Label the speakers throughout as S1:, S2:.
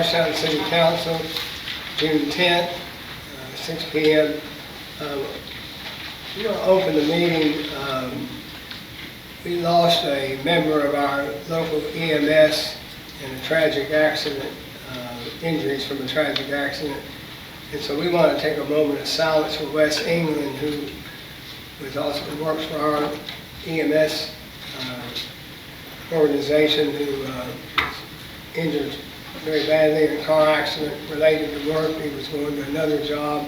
S1: Bardstown City Council, June 10th, 6 p.m. We're going to open the meeting. We lost a member of our local EMS in a tragic accident, injuries from a tragic accident. And so we want to take a moment of silence for Wes England, who also works for our EMS organization, who was injured very badly in a car accident related to work. He was going to another job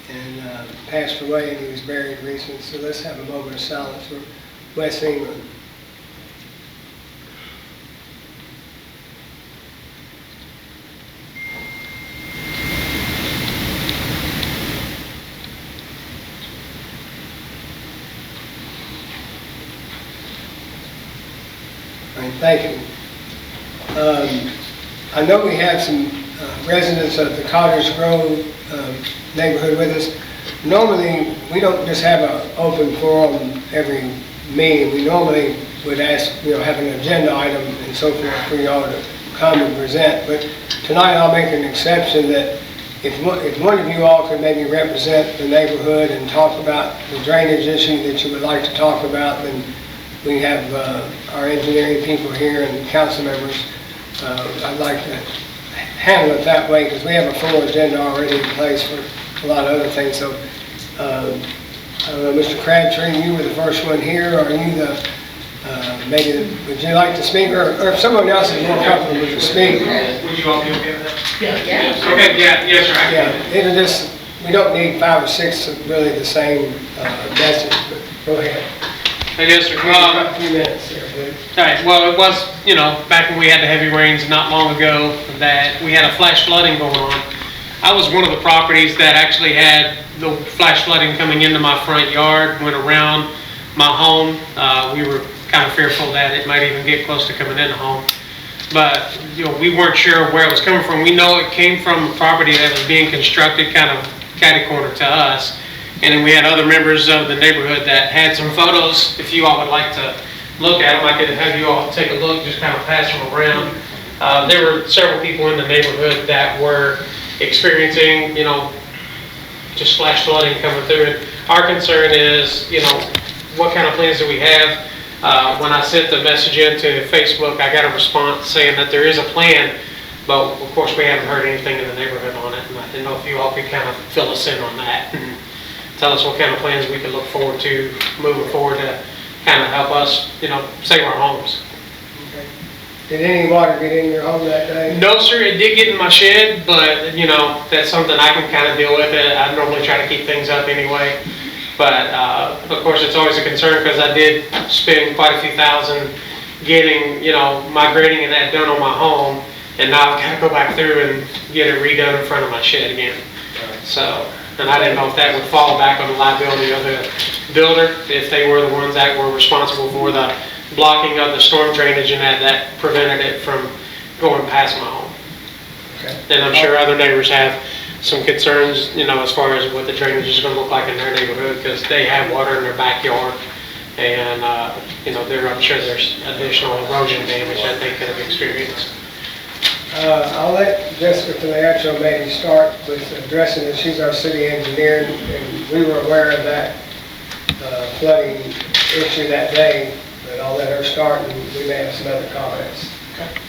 S1: and passed away, and he was buried recently. So let's have a moment of silence for Wes England. Thank you. I know we have some residents of the Cottage Grove neighborhood with us. Normally, we don't just have an open forum every meeting. We normally would ask, have an agenda item and so forth for y'all to come and present. But tonight, I'll make an exception that if one of you all could maybe represent the neighborhood and talk about the drainage issue that you would like to talk about, then we have our engineering people here and council members. I'd like to handle it that way because we have a full agenda already in place for a lot of other things. So, I don't know, Mr. Crabtree, you were the first one here. Are you the, would you like to speak? Or if someone else is more comfortable with the speak?
S2: Would you all be okay with that?
S3: Yeah.
S2: Okay, yes, sir.
S1: Yeah, it'll just, we don't need 5 or 6 of really the same message, but go ahead.
S2: Yes, sir.
S1: A few minutes here, please.
S2: All right, well, it was, back when we had the heavy rains not long ago, that we had a flash flooding going on. I was one of the properties that actually had the flash flooding coming into my front yard, went around my home. We were kind of fearful that it might even get close to coming in the home. But, we weren't sure where it was coming from. We know it came from a property that was being constructed kind of catty-corner to us. And then we had other members of the neighborhood that had some photos. If you all would like to look at them, I could have you all take a look, just kind of pass them around. There were several people in the neighborhood that were experiencing, just flash flooding coming through. And our concern is, what kind of plans do we have? When I sent the message into Facebook, I got a response saying that there is a plan, but of course we haven't heard anything in the neighborhood on it. And I didn't know if you all could kind of fill us in on that. Tell us what kind of plans we can look forward to moving forward to kind of help us, save our homes.
S1: Okay. Did any water get in your home that day?
S2: No, sir. It did get in my shed, but, that's something I can kind of deal with. I normally try to keep things up anyway. But, of course, it's always a concern because I did spend quite a few thousand getting, my grading and that done on my home. And now I've got to go back through and get it redone in front of my shed again. So. And I didn't know if that would fall back on the liability of the builder, if they were the ones that were responsible for the blocking of the storm drainage and that prevented it from going past my home.
S1: Okay.
S2: And I'm sure other neighbors have some concerns, as far as what the drainage is going to look like in their neighborhood because they have water in their backyard. And, I'm sure there's additional erosion damage that they could have experienced.
S1: I'll let Jessica Leandro maybe start with addressing it. She's our city engineer, and we were aware of that flooding issue that day, but I'll let her start and we may have some other comments. Okay.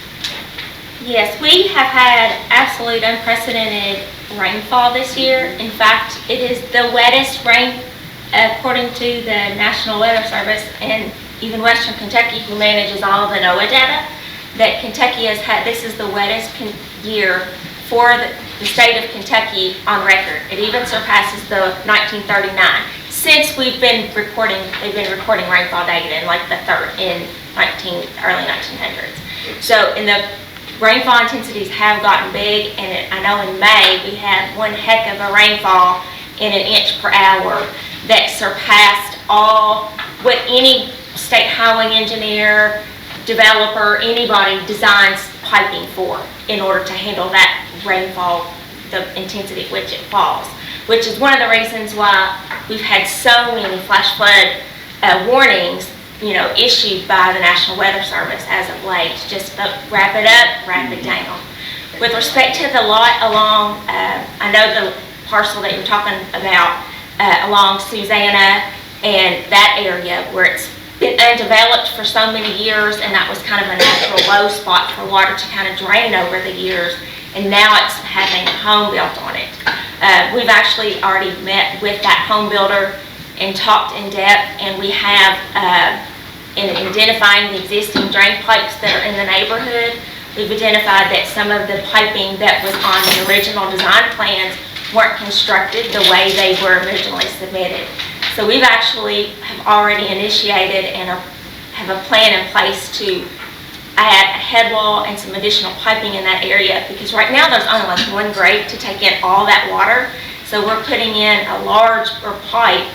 S3: Yes, we have had absolute unprecedented rainfall this year. In fact, it is the wettest rain according to the National Weather Service, and even Western Kentucky, who manages all the NOAA data, that Kentucky has had. This is the wettest year for the state of Kentucky on record. It even surpasses the 1939. Since they've been recording rainfall data in like the early 1900s. So, and the rainfall intensities have gotten big, and I know in May we had one heck of a rainfall in 1 inch per hour that surpassed all what any state highway engineer, developer, anybody designs piping for in order to handle that rainfall, the intensity at which it falls, which is one of the reasons why we've had so many flash flood warnings, issued by the National Weather Service as of late. Just wrap it up, wrap it down. With respect to the lot along, I know the parcel that you're talking about, along Susanna and that area where it's been undeveloped for so many years, and that was kind of a natural low spot for water to kind of drain over the years, and now it's having a home built on it. We've actually already met with that home builder and talked in depth, and we have, in identifying the existing drain pipes that are in the neighborhood, we've identified that some of the piping that was on the original design plans weren't constructed the way they were originally submitted. So we've actually have already initiated and have a plan in place to add a head wall and some additional piping in that area, because right now there's only like one grate to take in all that water. So we're putting in a large pipe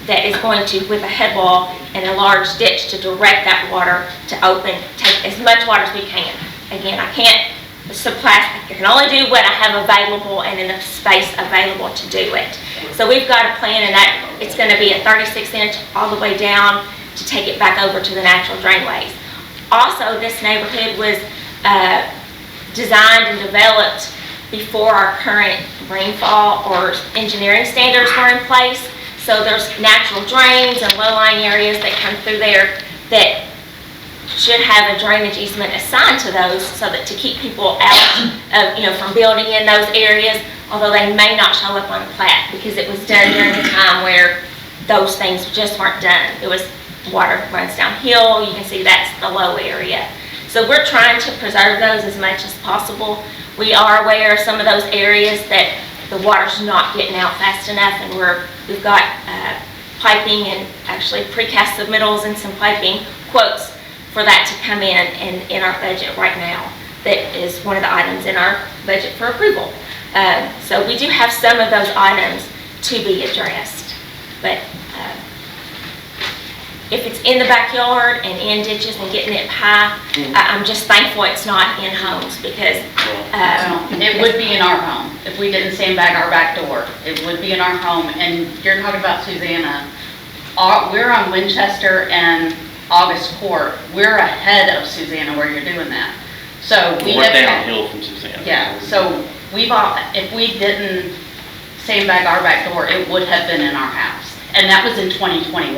S3: that is going to, with a head wall and a large ditch to direct that water to take as much water as we can. Again, I can't supply, I can only do what I have available and in the space available to do it. So we've got a plan, and that it's going to be a 36-inch all the way down to take it back over to the natural drainways. Also, this neighborhood was designed and developed before our current rainfall or engineering standards were in place. So there's natural drains and low-lying areas that come through there that should have a drainage easement assigned to those, so that to keep people out of, from building in those areas, although they may not show up on the plat because it was done during a time where those things just weren't done. It was water runs downhill. You can see that's the low area. So we're trying to preserve those as much as possible. We are aware of some of those areas that the water's not getting out fast enough, and we've got piping and actually precast submittals and some piping quotes for that to come in our budget right now. That is one of the items in our budget for approval. So we do have some of those items to be addressed, but if it's in the backyard and in ditches and getting it high, I'm just thankful it's not in homes, because
S4: it would be in our home if we didn't sandbag our back door. It would be in our home. And you're talking about Susanna. We're on Winchester and August Court. We're ahead of Susanna where you're doing that. So
S5: we're downhill from Susanna.
S4: Yeah. So if we didn't sandbag our back door, it would have been in our house. And that was in 2021.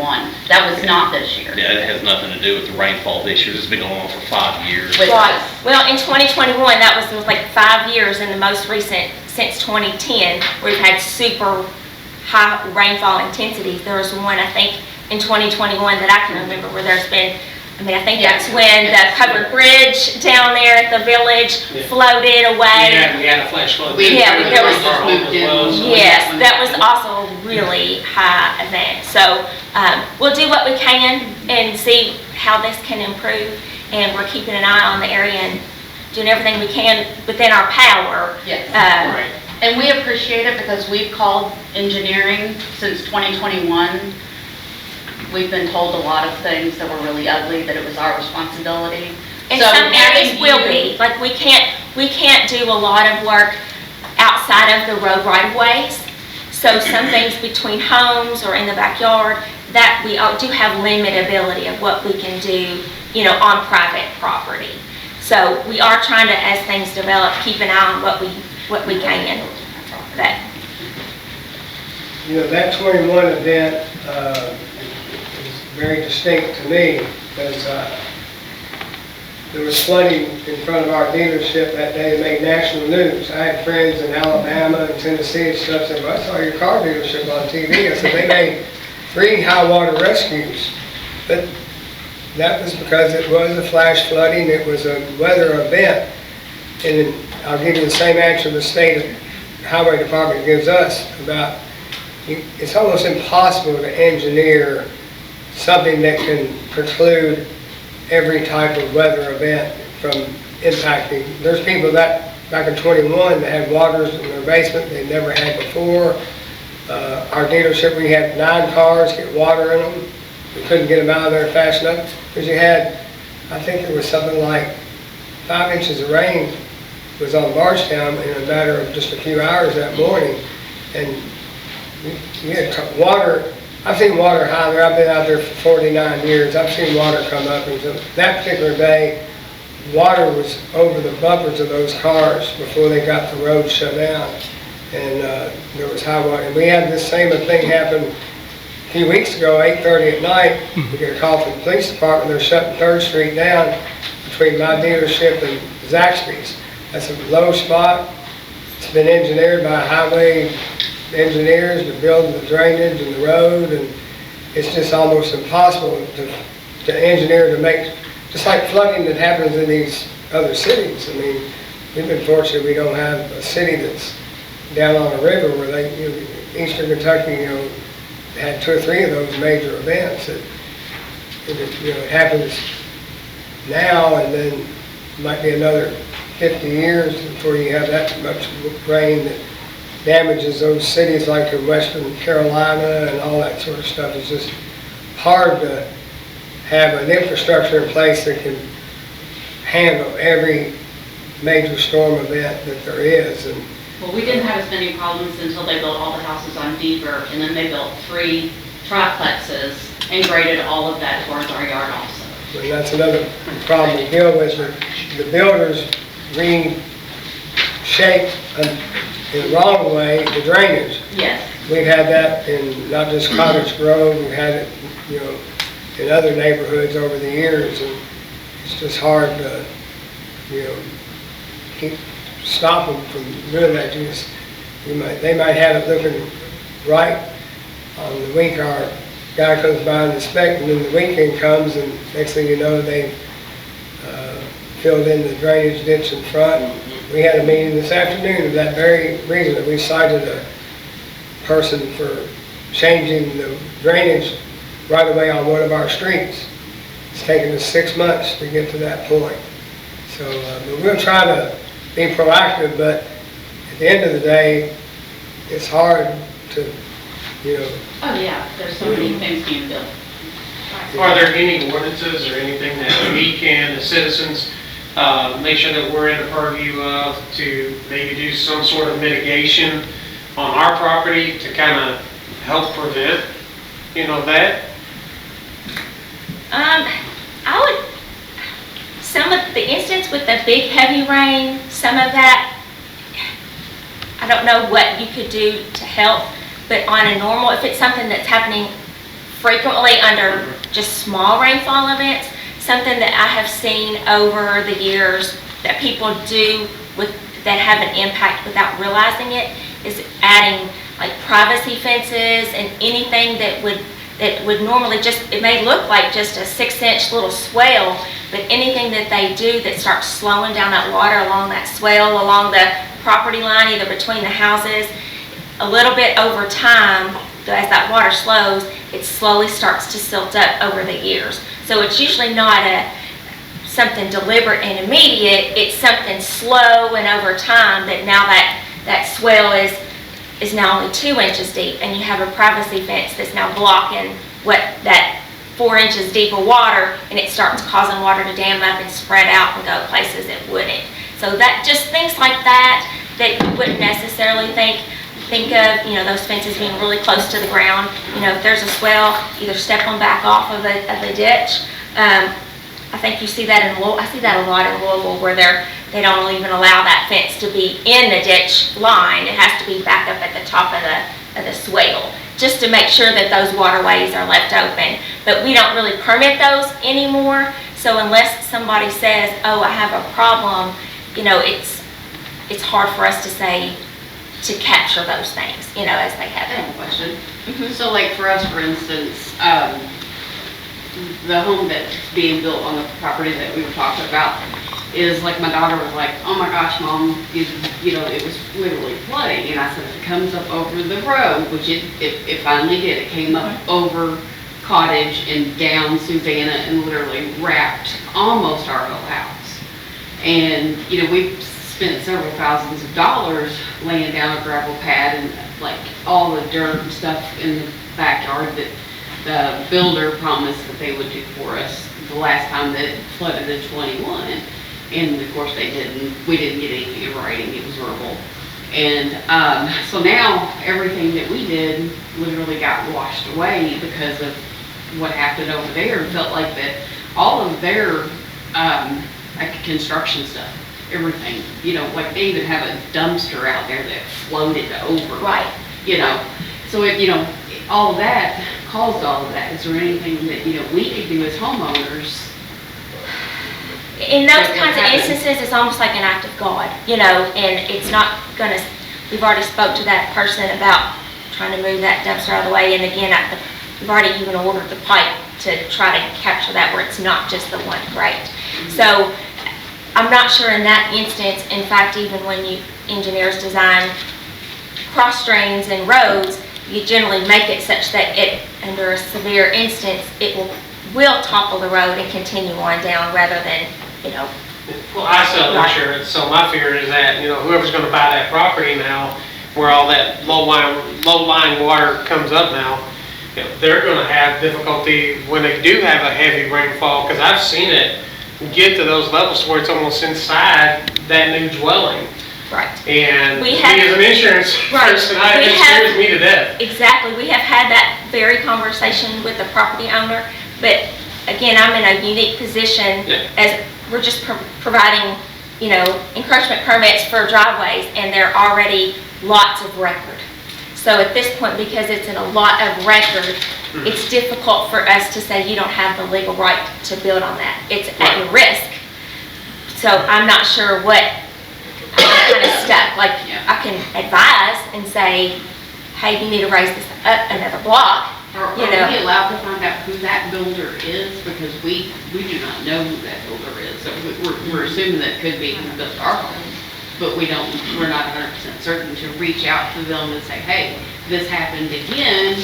S4: That was not this year.
S5: Yeah, it has nothing to do with the rainfall this year. It's been going on for 5 years.
S3: Right. Well, in 2021, that was like 5 years, and the most recent, since 2010, we've had super high rainfall intensities. There was one, I think, in 2021 that I can remember where there's been, I think that's when the covered bridge down there at the village floated away.
S2: Yeah, we had a flash flood.
S3: There was
S4: moved in.
S3: Yes, that was also a really high event. So we'll do what we can and see how this can improve, and we're keeping an eye on the area and doing everything we can within our power.
S4: Yes.
S2: Right.
S4: And we appreciate it because we've called engineering since 2021. We've been told a lot of things that were really ugly, that it was our responsibility.
S3: And some areas will be, like we can't do a lot of work outside of the road right-of-ways. So some things between homes or in the backyard, that we do have limited ability of what we can do, on private property. So we are trying to, as things develop, keep an eye on what we can. But
S1: that 21 event is very distinct to me, because there was flooding in front of our dealership that day that made national news. I had friends in Alabama and Tennessee and stuff said, "Well, I saw your car dealership on TV." I said, "They made 3 high water rescues." But that was because it was a flash flooding, it was a weather event. And I'll give you the same answer the state highway department gives us about, it's almost impossible to engineer something that can preclude every type of weather event from impacting. There's people that back in 21 that had waters in their basement they never had before. Our dealership, we had 9 cars get water in them. We couldn't get them out of there fast enough because you had, I think it was something like 5 inches of rain was on Bardstown in a matter of just a few hours that morning. And we had water. I've seen water high there. I've been out there for 49 years. I've seen water come up. And so that particular day, water was over the bumpers of those cars before they got the road shut down. And there was high water. And we had this same thing happen a few weeks ago, 8:30 at night. We get a call from the police department. They're shutting 3rd Street down between my dealership and Zaxby's. That's a low spot. It's been engineered by highway engineers to build the drainage and the road, and it's just almost impossible to engineer to make, just like flooding that happens in these other cities. I mean, we've been fortunate we don't have a city that's down on a river where they, Eastern Kentucky, had 2 or 3 of those major events. It happens now, and then it might be another 50 years before you have that much rain that damages those cities like in Western Carolina and all that sort of stuff. It's just hard to have an infrastructure in place that can handle every major storm event that there is. And
S4: Well, we didn't have as many problems until they built all the houses on Deaver, and then they built 3 triplexes and graded all of that towards our yard also.
S1: and that's another problem we deal with. The builders reshaped in the wrong way the drainage.
S4: Yes.
S1: We've had that in not just Cottage Grove, we've had it, in other neighborhoods over the years, and it's just hard to, stop them from doing that. They might have it looking right on the week our guy comes by and inspects, and then the weekend comes, and next thing you know, they filled in the drainage ditch in front. We had a meeting this afternoon of that very reason, that we cited a person for changing the drainage right away on one of our streets. It's taken us 6 months to get to that point. So but we'll try to be proactive, but at the end of the day, it's hard to,
S4: Oh, yeah, there's so many things being built.
S2: Are there any ordinances or anything that we can, as citizens, make sure that we're in the purview of to maybe do some sort of mitigation on our property to kind of help prevent, that?
S3: I would, some of the instance with the big heavy rain, some of that, I don't know what you could do to help, but on a normal, if it's something that's happening frequently under just small rainfall events, something that I have seen over the years that people do that have an impact without realizing it is adding like privacy fences and anything that would normally it may look like just a 6-inch little swale, but anything that they do that starts slowing down that water along that swale, along the property line, either between the houses, a little bit over time, as that water slows, it slowly starts to silt up over the years. So it's usually not something deliberate and immediate, it's something slow and over time that now that swale is now only 2 inches deep, and you have a privacy fence that's now blocking that 4 inches deep of water, and it starts causing water to dam up and spread out and go places it wouldn't. So that just things like that you wouldn't necessarily think of, those fences being really close to the ground. If there's a swell, either step them back off of the ditch. I think you see that I see that a lot in Louisville, where they don't even allow that fence to be in the ditch line. It has to be back up at the top of the swale, just to make sure that those waterways are left open. But we don't really permit those anymore. So unless somebody says, oh, I have a problem, it's hard for us to capture those things, as they
S4: I have
S3: happen.
S4: a question.
S3: Mhm.
S4: So like for us, for instance, the home that's being built on the property that we were talking about is like, my daughter was like, oh my gosh, Mom, it was literally flooding. And I said, if it comes up over the road, which it finally did. It came up over Cottage and down Susanna and literally wrapped almost our whole house. And, we've spent several thousands of dollars laying down a gravel pad and like all the dirt and stuff in the backyard that the builder promised that they would do for us the last time that it flooded in 21. And of course they didn't. We didn't get anything in writing. It was verbal. And so now everything that we did literally got washed away because of what happened over there. It felt like that all of their
S6: like construction stuff, everything, you know, like they even have a dumpster out there that floated over.
S3: Right.
S6: You know, so it, you know, all of that caused all of that. Is there anything that, you know, we could do as homeowners?
S3: In those
S6: What
S3: kinds of
S6: happens?
S3: instances, it's almost like an act of God, you know, and it's not gonna, we've already spoke to that person about trying to move that dumpster out of the way, and again, we've already even ordered the pipe to try to capture that where it's not just the one grate. So, I'm not sure in that instance, in fact, even when engineers design cross drains and roads, you generally make it such that it, under a severe instance, it will topple the road and continue on down rather than, you know.
S2: Well, I sell insurance, so my fear is that, you know, whoever's gonna buy that property now, where all that low-lying water comes up now, you know, they're gonna have difficulty when they do have a heavy rainfall, because I've seen it get to those levels where it's almost inside that new dwelling.
S3: Right.
S2: And
S3: We
S2: me
S3: have-
S2: as an insurance
S3: Right.
S2: person,
S3: We
S2: it
S3: have-
S2: scares me to death.
S3: Exactly, we have had that very conversation with the property owner, but again, I'm in a unique position
S2: Yeah.
S3: as we're just providing, you know, encroachment permits for driveways, and they're already lots of record. So at this point, because it's in a lot of record, it's difficult for us to say you don't have the legal right to build on that. It's at your risk. So I'm not sure what, I'm kind of stuck. Like, I can advise and say, hey, you need to raise this up another block.
S6: Are
S3: You
S6: we
S3: know.
S6: allowed to find out who that builder is? Because we do not know who that builder is. So we're assuming that it could be who built our home, but we're not 100% certain to reach out to them and say, hey, this happened again,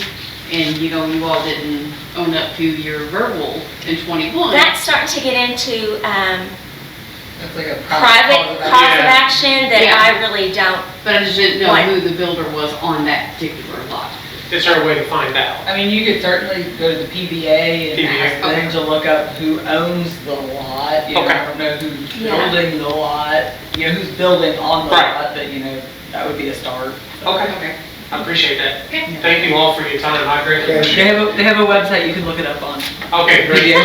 S6: and you know, you all didn't own up to your verbal in 21.
S3: That's starting to get into
S7: That's like a
S3: private cause of
S2: Yeah.
S3: action that
S6: Yeah.
S3: I really don't.
S6: But I just didn't know
S3: What?
S6: who the builder was on that particular lot.
S2: Is there a way to find out?
S7: I mean, you could certainly go to the PBA and
S2: PBA,
S7: ask them to look up who owns the lot. You know,
S2: Okay.
S7: I don't know who's
S3: Yeah.
S7: building the lot, you know, who's building on the
S2: Right.
S7: lot, but you know, that would be a start.
S2: Okay, I appreciate that. Thank you all for your time, I greatly appreciate it.
S7: They have a website, you can look it up on.
S2: Okay, great.
S7: PBA.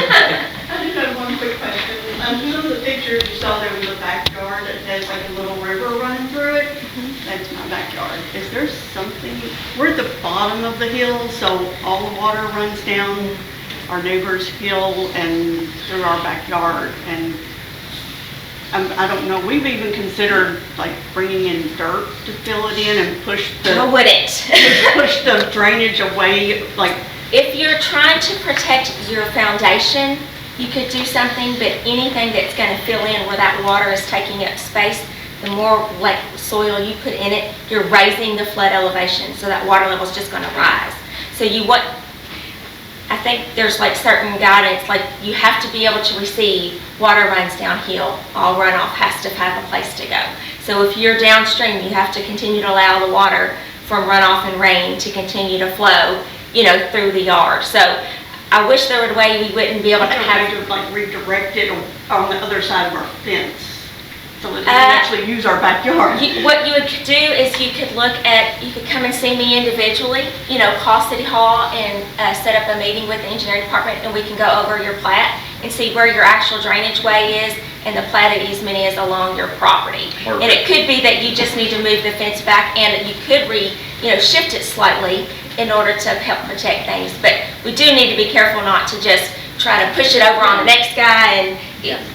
S8: I just have one quick question. Some of the pictures you saw there in the backyard that has like a little river running through it, that's my backyard. Is there something, we're at the bottom of the hill, so all the water runs down our neighbor's hill and through our backyard, and I don't know, we've even considered like bringing in dirt to fill it in and push
S3: I
S8: the,
S3: wouldn't.
S8: push the drainage away, like,
S3: If you're trying to protect your foundation, you could do something, but anything that's gonna fill in where that water is taking up space, the more like soil you put in it, you're raising the flood elevation, so that water level's just gonna rise. So I think there's like certain guidance, like you have to be able to receive water runs downhill. All runoff has to have a place to go. So if you're downstream, you have to continue to allow the water from runoff and rain to continue to flow, you know, through the yard. So I wish there were a way we wouldn't be able to
S8: I
S3: have.
S8: have to like redirect it on the other side of our fence so that we can actually use our backyard.
S3: What you would do is you could come and see me individually, you know, call City Hall and set up a meeting with the engineering department, and we can go over your plat and see where your actual drainage way is and the platted easement is along your property. And it could be that you just need to move the fence back, and that you could shift it slightly in order to help protect things. But we do need to be careful not to just try to push it over on the next guy, and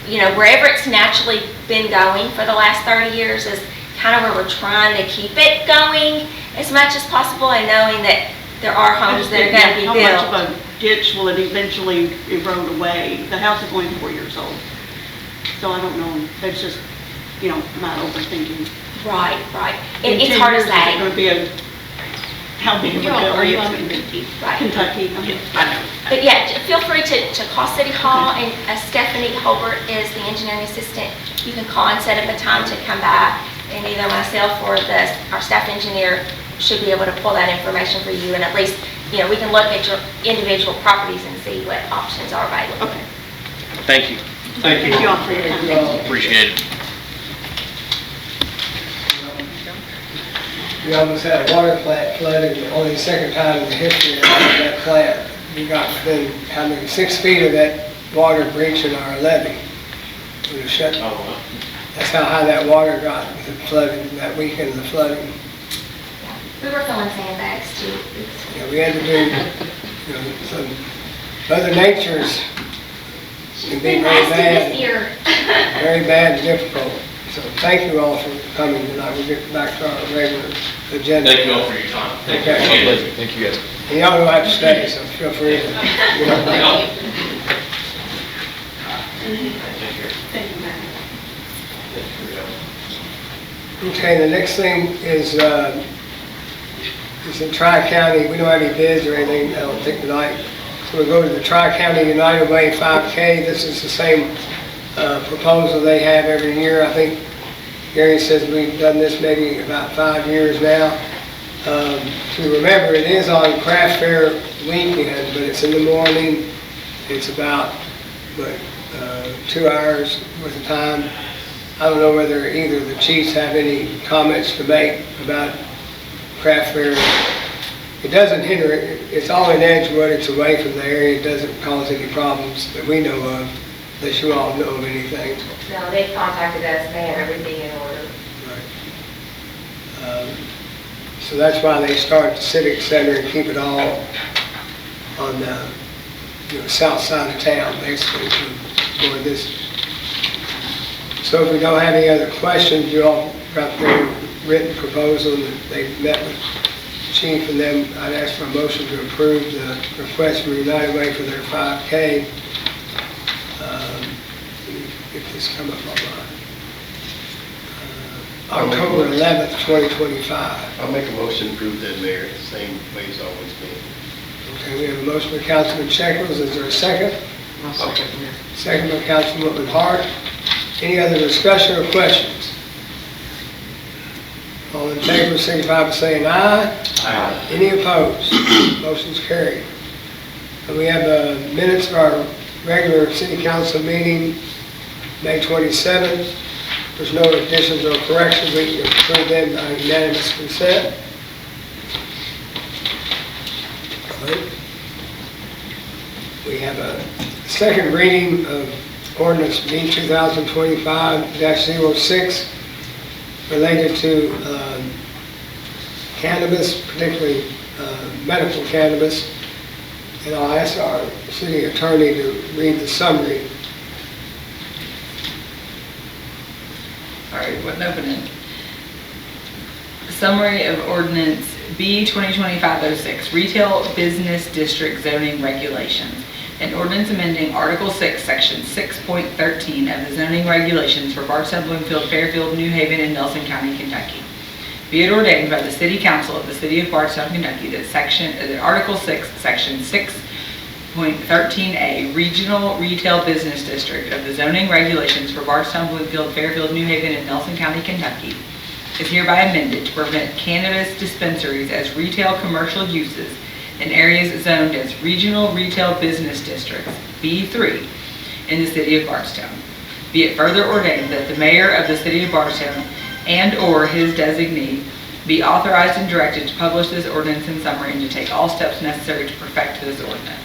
S3: you know, wherever it's naturally been going for the last 30 years is kind of where we're trying to keep it going as much as possible, and knowing that there are homes that are going to be
S8: How
S3: built.
S8: much of a ditch will it eventually erode away? The house is only 4 years old. So I don't know, that's just, you know, not overthinking.
S3: Right.
S8: In
S3: It's
S8: 10
S3: hard to
S8: years, is it
S3: say.
S8: gonna be how big of a building it's gonna be?
S3: Right.
S8: Kentucky.
S2: I know.
S3: But yeah, feel free to call City Hall, and Stephanie Holbert is the engineering assistant. You can call and set up a time to come by, and either myself or our staff engineer should be able to pull that information for you, and at least, you know, we can look at your individual properties and see what options are available.
S8: Okay.
S5: Thank you.
S2: Thank
S8: Thank you
S2: you.
S8: all for your time.
S5: Appreciate it.
S1: We almost had a water plant flooded, only the second time in the history of that plant. We got within, 6 feet of that water breaching our levee. with the shut.
S5: Oh, well.
S1: That's how high that water got with the flooding, that weekend of the flooding.
S3: We were filling sandbags too.
S1: Yeah, we had to do, some, Mother Nature's can be
S3: Been
S1: very
S3: nasty
S1: bad,
S3: this year.
S1: very bad and difficult. So thank you all for coming tonight. We'll get back to our regular agenda.
S5: Thank you all for your time. Thank you.
S1: Okay.
S5: Appreciate it.
S9: Thank you guys.
S1: And y'all don't have to stay, so feel free to get up there. Okay, the next thing is in Tri-County. We don't have any bids or anything, I don't think, tonight. So we'll go to the Tri-County United Way 5K. This is the same proposal they have every year. I think Gary says we've done this maybe about 5 years now. To remember, it is on Craft Fair weekend, but it's in the morning. It's about, 2 hours worth of time. I don't know whether either of the chiefs have any comments to make about Craft Fair. It doesn't hinder it. It's all in Edgewood. It's away from the area. It doesn't cause any problems that we know of, unless you all know of anything.
S10: No, they've contacted us, they have everything in order.
S1: Right. So that's why they start the Civic Center and keep it all on the south side of town, basically, for this. So if we don't have any other questions, you all got their written proposal that they met with the chief, and then I'd ask for a motion to approve the request from United Way for their 5K. Get this come up online. October 11th, 2025.
S9: I'll make a motion to approve that, Mayor, the same way it's always been.
S1: Okay, we have a motion by Councilman Shekels. Is there a second?
S7: I'll second that.
S1: Second by Councilwoman Hart. Any other discussion or questions? All in favor, signify by saying aye.
S5: Aye.
S1: Any opposed? Motion's carried. And we have minutes of our regular city council meeting, May 27th. There's no additions or corrections. We can approve them by unanimous consent. All right. We have a second reading of ordinance B 2025-06 related to cannabis, particularly medical cannabis. And I'll ask our city attorney to read the summary.
S11: All right, what's opening? Summary of ordinance B 2025-06, Retail Business District Zoning Regulations. An ordinance amending Article 6, Section 6.13 of the zoning regulations for Bardstown, Bloomfield, Fairfield, New Haven, and Nelson County, Kentucky. Be it ordained by the City Council of the City of Bardstown, Kentucky, that Article 6, Section 6.13A, Regional Retail Business District of the zoning regulations for Bardstown, Bloomfield, Fairfield, New Haven, and Nelson County, Kentucky, is hereby amended to permit cannabis dispensaries as retail commercial uses in areas zoned as Regional Retail Business Districts, B3, in the City of Bardstown. Be it further ordained that the mayor of the City of Bardstown and/or his designee be authorized and directed to publish this ordinance in summary and to take all steps necessary to perfect this ordinance.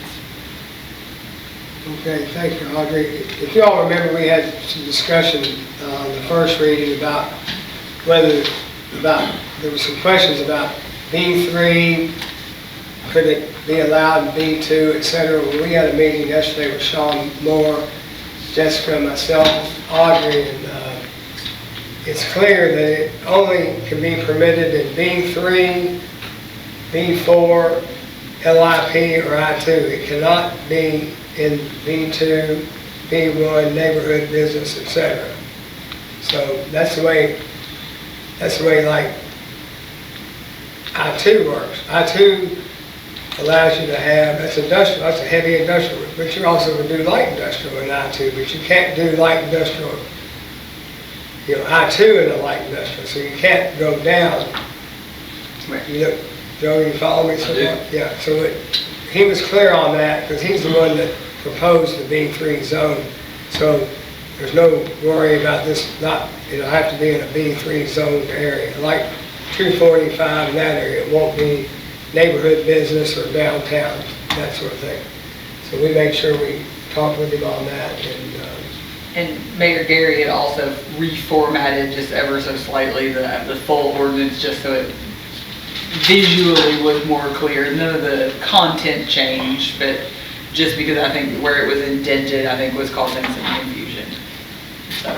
S1: Okay, thank you, Audrey. If you all remember, we had some discussion on the first reading about there were some questions about B3, could it be allowed in B2, et cetera. Well, we had a meeting yesterday with Sean Moore, Jessica, myself, Audrey, and it's clear that it only can be permitted in B3, B4, LIP, or I2. It cannot be in B2, B1, neighborhood business, etc. So that's the way like I2 works. I2 allows you to have, that's industrial, that's a heavy industrial, but you're also going to do light industrial in I2, but you can't do light industrial, I2 in a light industrial, so you can't go down. Joe, you follow me so far? Yeah, so he was clear on that, because he's the one that proposed the B3 zone, so there's no worry about this not, it'll have to be in a B3 zoned area, like 245 in that area. It won't be neighborhood business or downtown, that sort of thing. So we make sure we talk with him on that,
S11: And Mayor Gary had also reformatted just ever so slightly the full ordinance, just so it visually was more clear. None of the content changed, but just because I think where it was indented, I think was causing some confusion.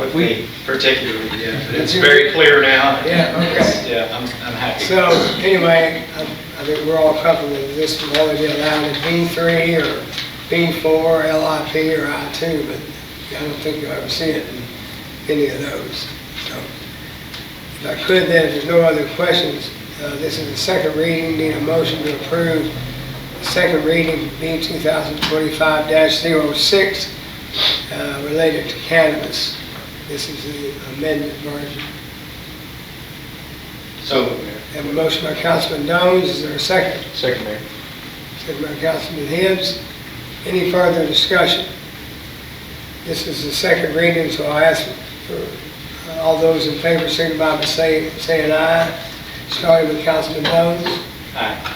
S12: With me particularly, yeah. But it's very clear now.
S1: Yeah, okay.
S12: Yeah, I'm happy.
S1: So, anyway, I think we're all comfortable that this will only be allowed in B3 or B4, LIP, or I2, but I don't think you'll ever see it in any of those. So, if I could then, if there's no other questions, this is the second reading, need a motion to approve the second reading, B 2025-06, related to cannabis. This is the amended version.
S12: So,
S1: Have a motion by Councilman Jones, is there a second?
S12: Second, Mayor.
S1: Second by Councilman Hibbs. Any further discussion? This is the second reading, so I ask for all those in favor, signify by saying aye. Starting with Councilman Jones.
S12: Aye.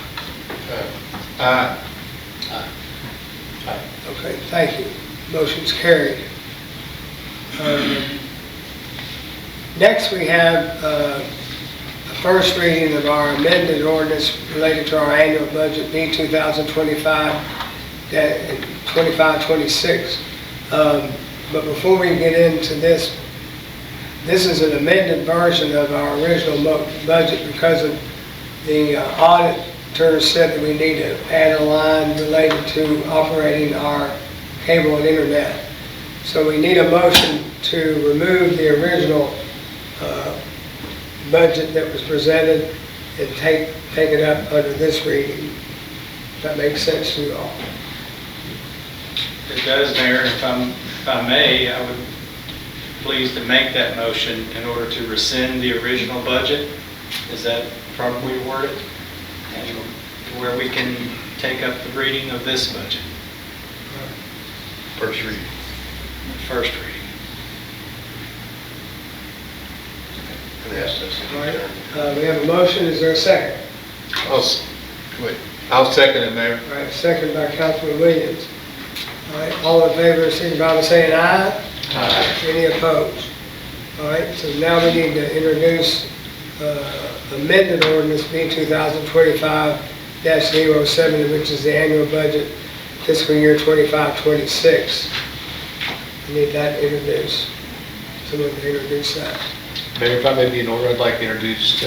S12: Aye.
S1: Okay, thank you. Motion's carried. Next, we have a first reading of our amended ordinance related to our annual budget, B 2025-26. But before we get into this, this is an amended version of our original budget because of the auditor said that we need to add a line related to operating our cable and internet. So we need a motion to remove the original budget that was presented and take it up under this reading. If that makes sense to you all.
S12: It does, Mayor. If I may, I would please to make that motion in order to rescind the original budget. Is that properly worded? And where we can take up the reading of this budget. First reading. First reading.
S1: All right, we have a motion, is there a second?
S9: I'll second it, Mayor.
S1: All right, second by Councilman Williams. All right, all in favor, signify by saying aye.
S9: Aye.
S1: Any opposed? All right, so now we need to introduce amended ordinance B 2025-07, which is the annual budget fiscal year 25-26. We need that introduced. Someone to introduce that.
S13: Mayor, if I may be in order, I'd like to introduce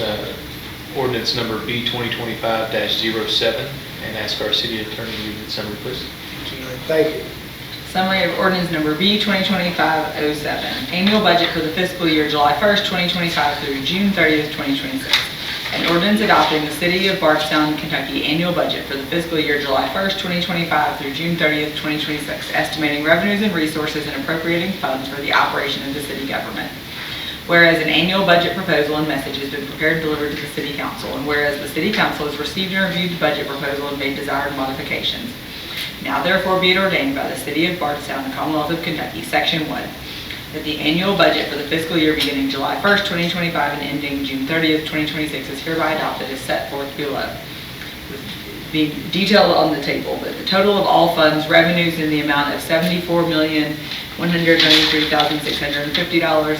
S13: ordinance number B 2025-07 and ask our city attorney to read the summary, please.
S1: All right, thank you.
S11: Summary of ordinance number B 2025-07, annual budget for the fiscal year July 1st, 2025 through June 30th, 2026. An ordinance adopting the City of Bardstown, Kentucky annual budget for the fiscal year July 1st, 2025 through June 30th, 2026, estimating revenues and resources and appropriating funds for the operation of the city government. Whereas an annual budget proposal and message has been prepared and delivered to the City Council, and whereas the City Council has received and reviewed the budget proposal and made desired modifications. Now therefore be it ordained by the City of Bardstown, the Commonwealth of Kentucky, Section 1, that the annual budget for the fiscal year beginning July 1st, 2025 and ending June 30th, 2026 is hereby adopted as set forth below. Being detailed on the table, but the total of all funds, revenues in the amount of $74,193,650,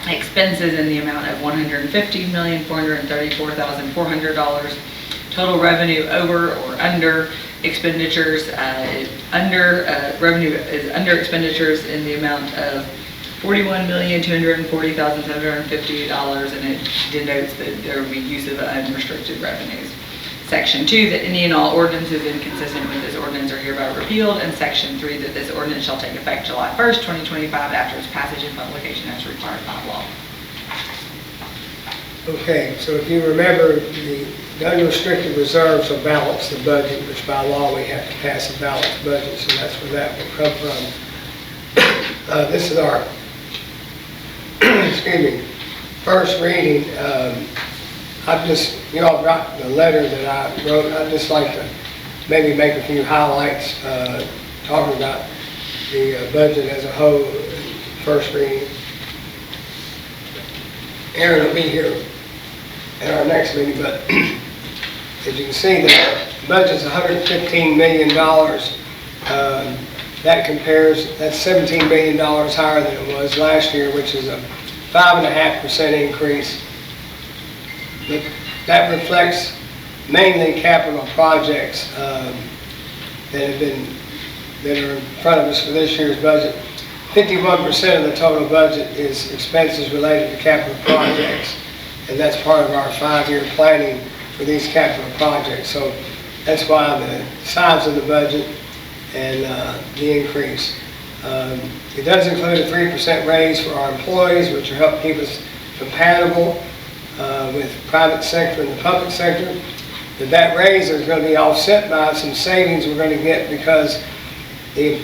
S11: expenses in the amount of $150,434,400, total revenue over or under expenditures, revenue is under expenditures in the amount of $41,240,750, and it denotes that there will be use of unrestricted revenues. Section 2, that any and all ordinances inconsistent with this ordinance are hereby repealed, and Section 3, that this ordinance shall take effect July 1st, 2025 after its passage and publication as required by law.
S1: Okay, so if you remember, the unrestricted reserves will balance the budget, which by law we have to pass a balanced budget, so that's where that will come from. This is our, excuse me, first reading. You all got the letter that I wrote. I'd just like to maybe make a few highlights talking about the budget as a whole, first reading. Aaron will be here at our next meeting, but as you can see, the budget's $115 million. That compares, that's $17 million higher than it was last year, which is a 5.5% increase. But that reflects mainly capital projects that are in front of us for this year's budget. 51% of the total budget is expenses related to capital projects, and that's part of our 5-year planning for these capital projects. So that's why the size of the budget and the increase. It does include a 3% raise for our employees, which will help keep us compatible with the private sector and the public sector. But that raise is going to be offset by some savings we're going to get because the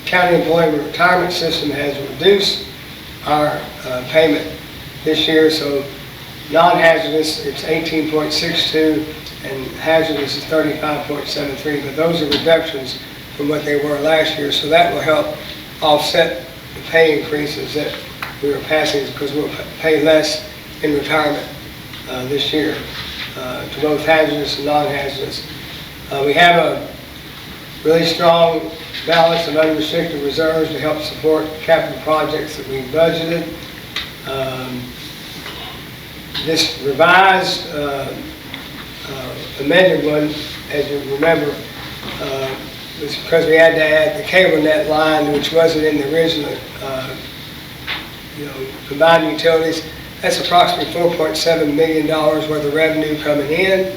S1: county employee retirement system has reduced our payment this year. So non-hazardous, it's 18.62, and hazardous is 35.73. But those are reductions from what they were last year. So that will help offset the pay increases that we were passing because we'll pay less in retirement this year to both hazardous and non-hazardous. We have a really strong balance of unrestricted reserves to help support capital projects that we budgeted. This revised amended one, as you remember, was because we had to add the cable net line, which wasn't in the original combined utilities. That's approximately $4.7 million worth of revenue coming in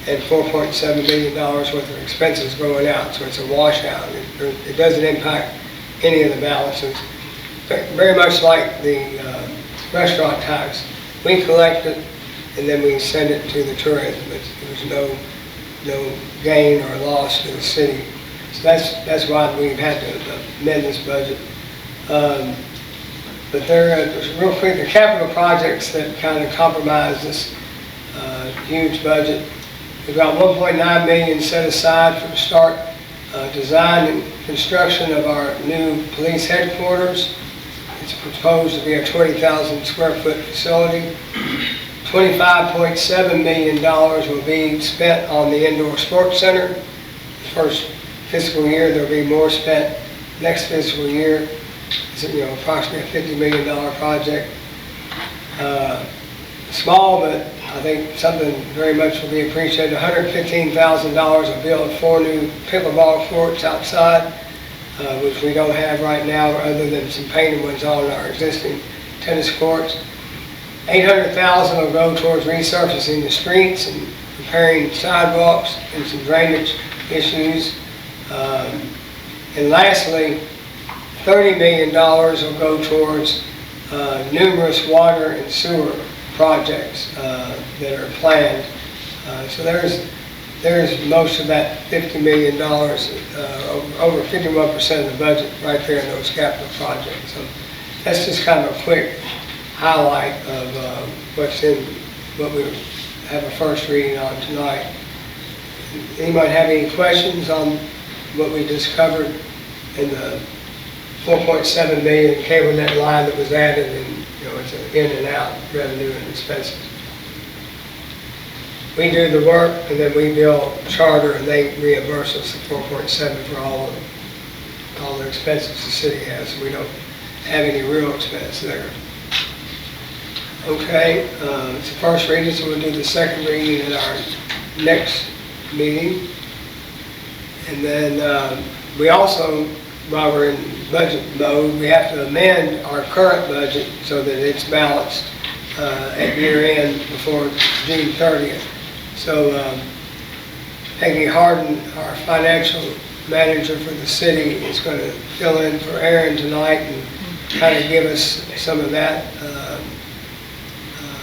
S1: and $4.7 million worth of expenses going out. So it's a washout. It doesn't impact any of the balances. But very much like the restaurant tax, we collect it and then we send it to the tourism. There's no gain or loss to the city. So that's why we've had to amend this budget. But there's real quick, the capital projects that kind of compromise this huge budget. We've got $1.9 million set aside for the start design and construction of our new police headquarters. It's proposed to be a 20,000 square foot facility. $25.7 million will be spent on the indoor sports center. First fiscal year, there'll be more spent next fiscal year. It's approximately a $50 million project. Small, but I think something very much will be appreciated. $115,000 will build 4 new pickleball courts outside, which we don't have right now other than some painted ones on our existing tennis courts. $800,000 will go towards resurfacing the streets and repairing sidewalks and some drainage issues. And lastly, $30 million will go towards numerous water and sewer projects that are planned. So there's most of that $50 million, over 51% of the budget right there in those capital projects. So that's just kind of a quick highlight of what's in what we have a first reading on tonight. Anybody have any questions on what we just covered in the 4.7 million cable net line that was added, and it's an in and out revenue and expenses? We do the work and then we bill Charter and they reimburse us the 4.7 for all the expenses the city has. So we don't have any real expense there. Okay, it's the first reading, so we'll do the second reading at our next meeting. And then we also, while we're in budget mode, we have to amend our current budget so that it's balanced at year end before June 30th. So Peggy Harden, our financial manager for the city, is going to fill in for Aaron tonight and kind of give us some of that.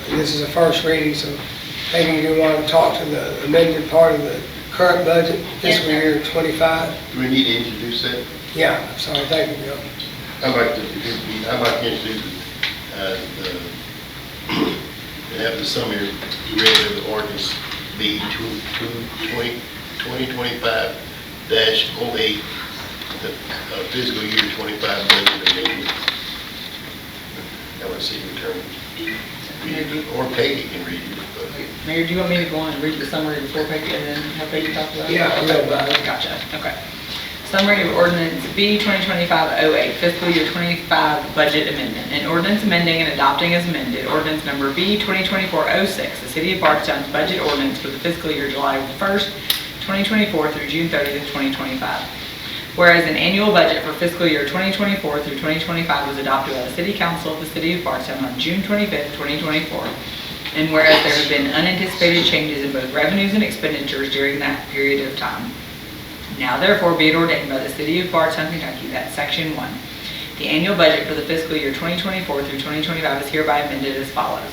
S1: This is a first reading, so Peggy, do you want to talk to the amended part of the current budget, fiscal year 25?
S9: Do we need to introduce that?
S1: Yeah, sorry, thank you, Bill.
S9: I'd like to introduce have the summary read of the ordinance B 2025-08, the fiscal year 25 budget amendment. I want to see your turn. Or Peggy can read it.
S11: Mayor, do you want me to go on and read the summary before Peggy and then have Peggy talk about it?
S1: Yeah, I'll go about it.
S11: Gotcha, okay. Summary of ordinance B 2025-08, fiscal year 25 budget amendment. An ordinance amending and adopting as amended ordinance number B 2024-06, the City of Bardstown's budget ordinance for the fiscal year July 1st, 2024 through June 30th, 2025. Whereas an annual budget for fiscal year 2024 through 2025 was adopted by the City Council of the City of Bardstown on June 25th, 2024. And whereas there have been unanticipated changes in both revenues and expenditures during that period of time. Now therefore be it ordained by the City of Bardstown, Kentucky that Section 1, the annual budget for the fiscal year 2024 through 2025 is hereby amended as follows.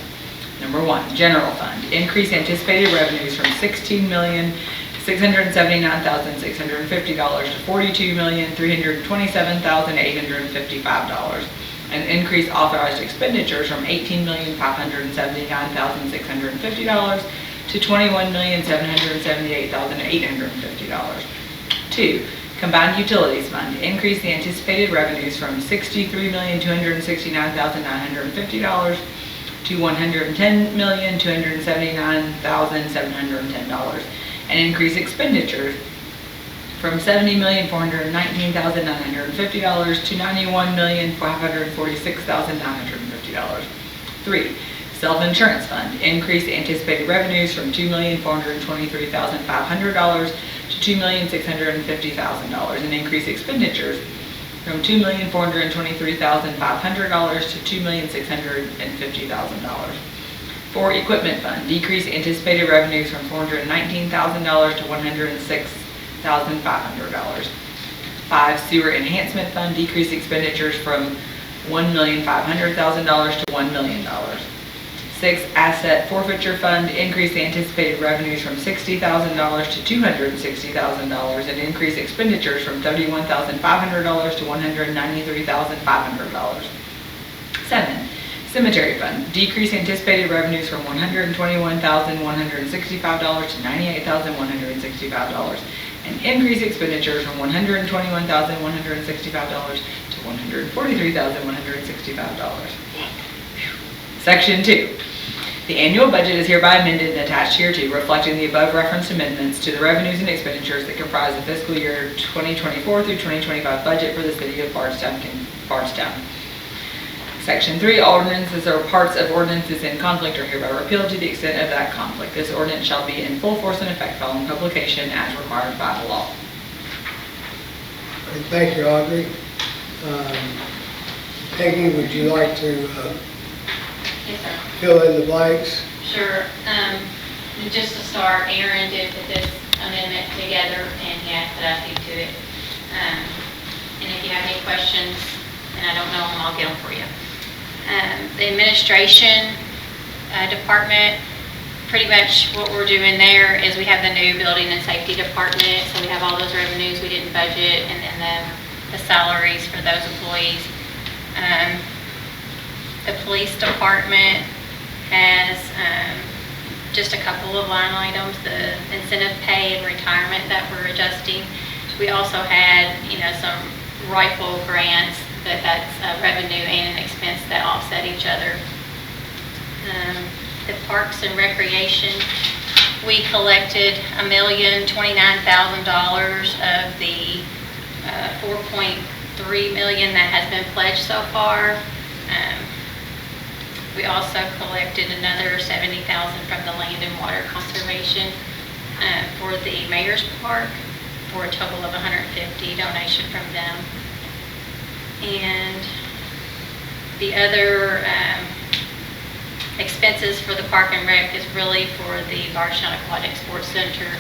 S11: Number 1, General Fund. Increase anticipated revenues from $16,679,650 to $42,327,855. And increase authorized expenditures from $18,579,650 to $21,778,850. 2, Combined Utilities Fund. Increase the anticipated revenues from $63,269,950 to $110,279,710. And increase expenditures from $70,419,950 to $91,546,950. 3, Self-Insurance Fund. Increase anticipated revenues from $2,423,500 to $2,650,000 and increase expenditures from $2,423,500 to $2,650,000. 4, Equipment Fund. Decrease anticipated revenues from $419,000 to $106,500. 5, Sewer Enhancement Fund. Decrease expenditures from $1,500,000 to $1 million. 6, Asset Forfeiture Fund. Increase anticipated revenues from $60,000 to $260,000 and increase expenditures from $31,500 to $193,500. 7, Cemetery Fund. Decrease anticipated revenues from $121,165 to $98,165 and increase expenditures from $121,165 to $143,165. Section 2. The annual budget is hereby amended and attached hereto, reflecting the above referenced amendments to the revenues and expenditures that comprise the fiscal year 2024 through 2025 budget for the City of Bardstown. Section 3, all ordinances or parts of ordinances in conflict are hereby repealed to the extent of that conflict. This ordinance shall be in full force and effect following publication as required by the law.
S1: Thank you, Audrey. Peggy, would you like to
S14: Yes, sir.
S1: fill in the blanks?
S14: Sure. Just to start, Aaron did put this amendment together and he asked that I speak to it. And if you have any questions, and I don't know them, I'll get them for you. The administration department, pretty much what we're doing there is we have the new building and safety department, so we have all those revenues we didn't budget, and then the salaries for those employees. The police department has just a couple of line items, the incentive pay and retirement that we're adjusting. We also had, some rifle grants, that's a revenue and an expense that offset each other. The Parks and Recreation, we collected $1,029,000 of the $4.3 million that has been pledged so far. We also collected another $70,000 from the Land and Water Conservation for the Mayor's Park, for a total of $150 donation from them. And the other expenses for the Park and Rec is really for the Bardstown Aquatic Sports Center.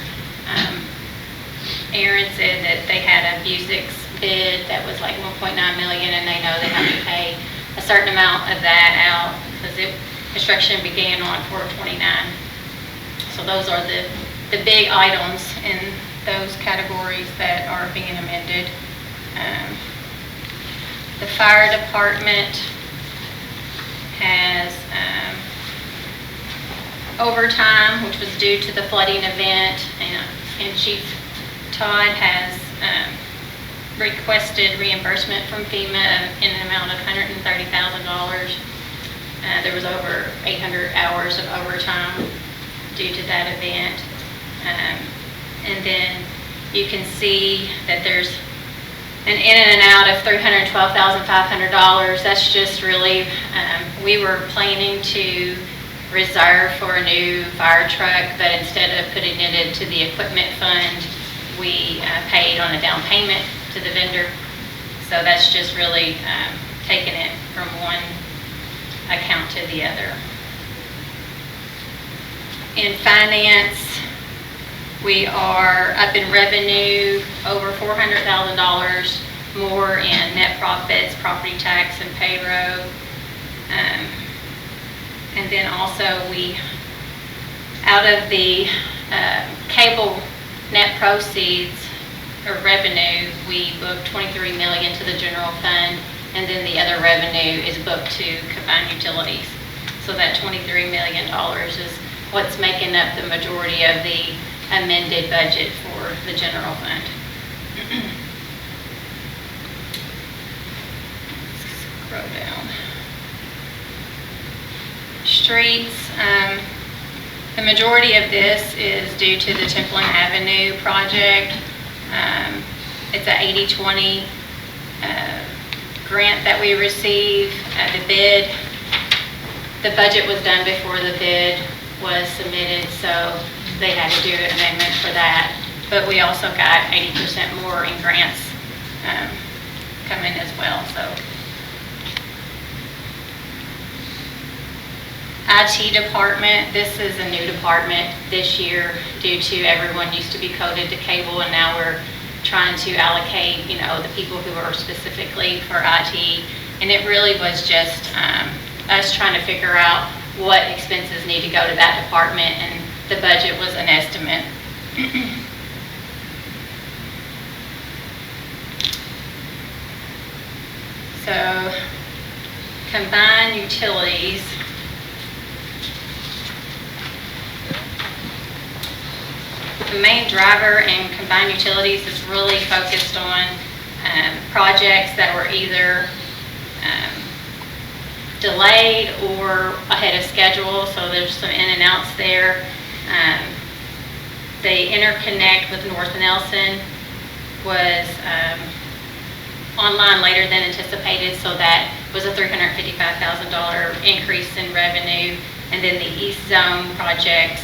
S14: Aaron said that they had a Vuzix bid that was like $1.9 million, and they know they have to pay a certain amount of that out because construction began on 4/29. So those are the big items in those categories that are being amended. The fire department has overtime, which was due to the flooding event, and Chief Todd has requested reimbursement from FEMA in an amount of $130,000. There was over 800 hours of overtime due to that event. And then you can see that there's an in and out of $312,500. That's just really, we were planning to reserve for a new fire truck, but instead of putting it into the equipment fund, we paid on a down payment to the vendor. So that's just really taking it from one account to the other. In finance, we are up in revenue over $400,000 more in net profits, property tax, and payroll. And then also out of the cable net proceeds or revenue, we booked $23 million to the general fund, and then the other revenue is booked to combined utilities. So that $23 million is what's making up the majority of the amended budget for the general fund. Scroll down. Streets, the majority of this is due to the Templin Avenue project. It's a 80-20 grant that we received. The budget was done before the bid was submitted, so they had to do an amendment for that. But we also got 80% more in grants coming as well. So IT department, this is a new department this year due to everyone used to be coded to cable, and now we're trying to allocate, the people who are specifically for IT. And it really was just us trying to figure out what expenses need to go to that department, and the budget was an estimate. So, combined utilities. The main driver in combined utilities is really focused on projects that were either delayed or ahead of schedule, so there's some in and outs there. The interconnect with North Nelson was online later than anticipated, so that was a $355,000 increase in revenue. And then the East Zone projects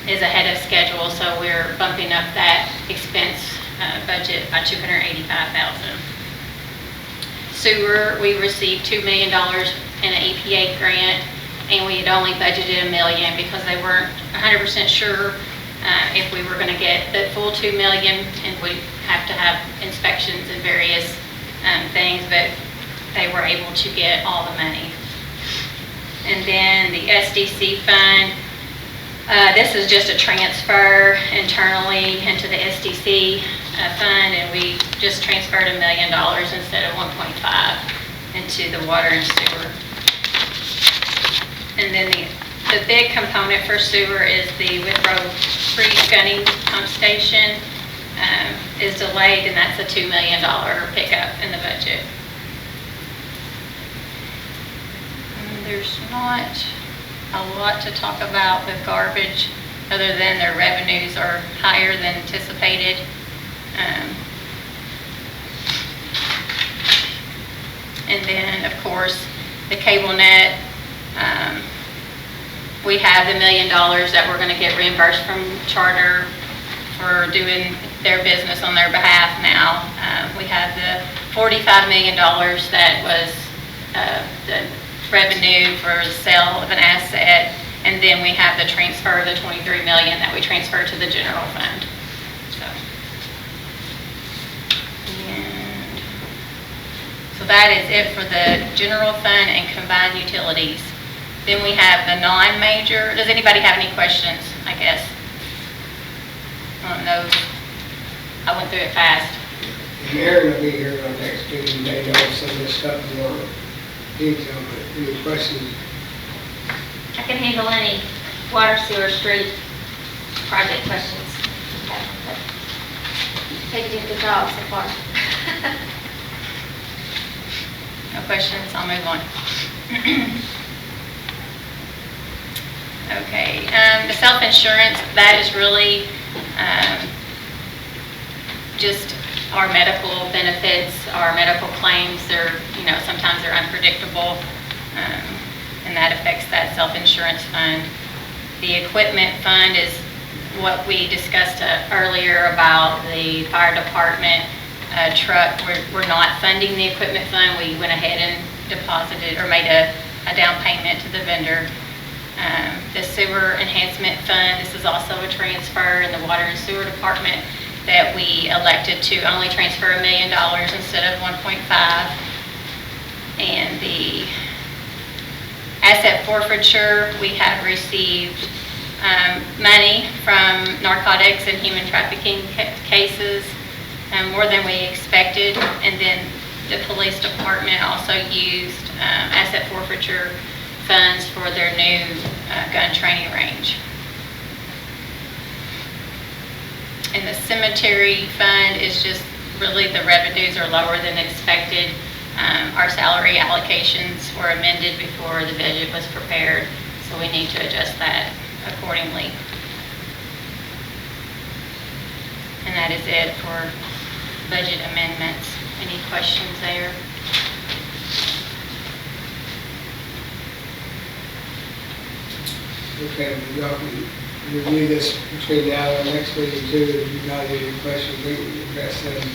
S14: is ahead of schedule, so we're bumping up that expense budget by $285,000. Sewer, we received $2 million in an EPA grant, and we had only budgeted $1 million because they weren't 100% sure if we were going to get the full $2 million, and we have to have inspections and various things, but they were able to get all the money. And then the SDC fund, this is just a transfer internally into the SDC fund, and we just transferred $1 million instead of 1.5 into the water and sewer. And then the big component for sewer is the Whitrow Creek gunning pump station is delayed, and that's a $2 million pickup in the budget. And there's not a lot to talk about with garbage other than their revenues are higher than anticipated. And then, of course, the cable net, we have the $1 million that we're going to get reimbursed from Charter for doing their business on their behalf now. We have the $45 million that was the revenue for the sale of an asset, and then we have the transfer of the $23 million that we transferred to the general fund. So that is it for the general fund and combined utilities. Then we have the non-major. Does anybody have any questions, I guess? On those? I went through it fast.
S1: Aaron will be here on next meeting. They know some of this stuff more detail, but any questions?
S3: I can handle any water, sewer, street project questions. They did a good job so far.
S14: No questions, I'll move on. Okay, the self-insurance, that is really just our medical benefits, our medical claims, sometimes they're unpredictable, and that affects that self-insurance fund. The equipment fund is what we discussed earlier about the fire department truck. We're not funding the equipment fund. We went ahead and deposited or made a down payment to the vendor. The sewer enhancement fund, this is also a transfer in the water and sewer department that we elected to only transfer $1 million instead of 1.5. And the asset forfeiture, we have received money from narcotics and human trafficking cases, more than we expected. And then the police department also used asset forfeiture funds for their new gun training range. And the cemetery fund is just really the revenues are lower than expected. Our salary allocations were amended before the budget was prepared, so we need to adjust that accordingly. And that is it for budget amendments. Any questions there?
S1: Okay, y'all can review this between now and next meeting too. If you've got any questions, we can address them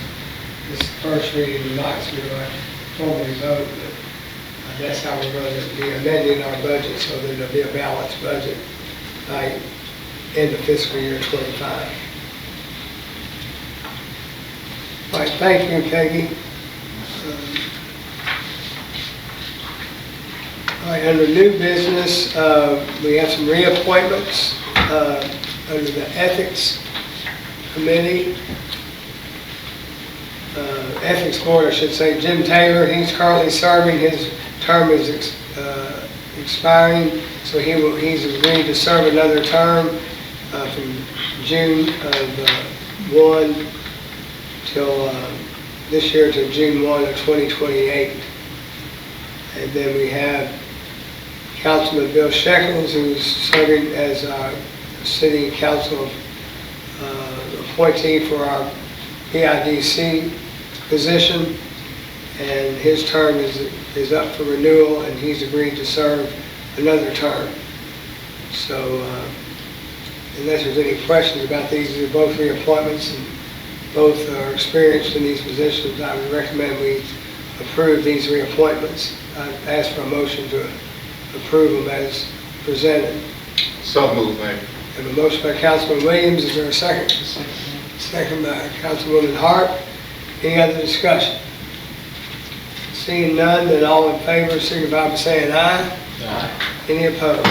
S1: this first reading tonight, so we don't have to formally vote, but that's how we're going to be amending our budget so that there'll be a balanced budget by end of fiscal year 25. All right, thank you, Peggy. All right, under new business, we have some reappointments under the Ethics Committee. Ethics Board, I should say. Jim Taylor, he's currently serving. His term is expiring, so he's agreed to serve another term from June of 1 till this year to June 1 of 2028. And then we have Councilman Bill Shekels, who's serving as our City Council appointee for our PIDC position, and his term is up for renewal, and he's agreed to serve another term. So unless there's any questions about these, they're both reappointments, and both are experienced in these positions. I would recommend we approve these reappointments. I ask for a motion to approve them as presented.
S9: So moved, Mayor.
S1: I have a motion by Councilman Williams. Is there a second? Second by Councilwoman Hart. Any other discussion? Seeing none, then all in favor signify by saying aye.
S13: Aye.
S1: Any opposed?